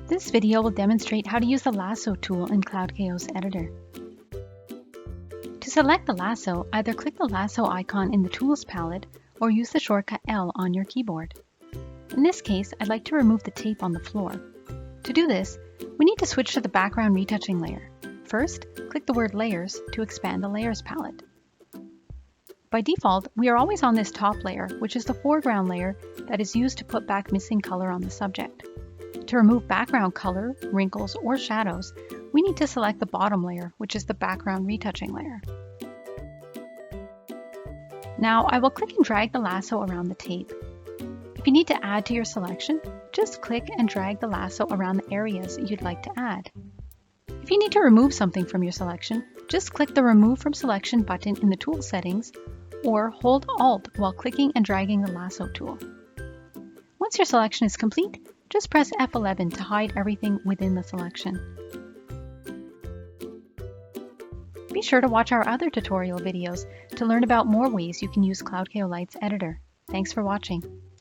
This video will demonstrate how to use the Lasso tool in CloudKO's editor. To select the lasso, either click the lasso icon in the Tools palette or use the shortcut L on your keyboard. In this case, I'd like to remove the tape on the floor. To do this, we need to switch to the background retouching layer. First, click the word Layers to expand the Layers palette. By default, we are always on this top layer, which is the foreground layer that is used to put back missing color on the subject. To remove background color, wrinkles, or shadows, we need to select the bottom layer, which is the background retouching layer. Now I will click and drag the lasso around the tape. If you need to add to your selection, just click and drag the lasso around the areas you'd like to add. If you need to remove something from your selection, just click the Remove from Selection button in the Tool settings, or hold Alt while clicking and dragging the lasso tool. Once your selection is complete, just press F11 to hide everything within the selection. Be sure to watch our other tutorial videos to learn about more ways you can use CloudKO Lite's editor. Thanks for watching.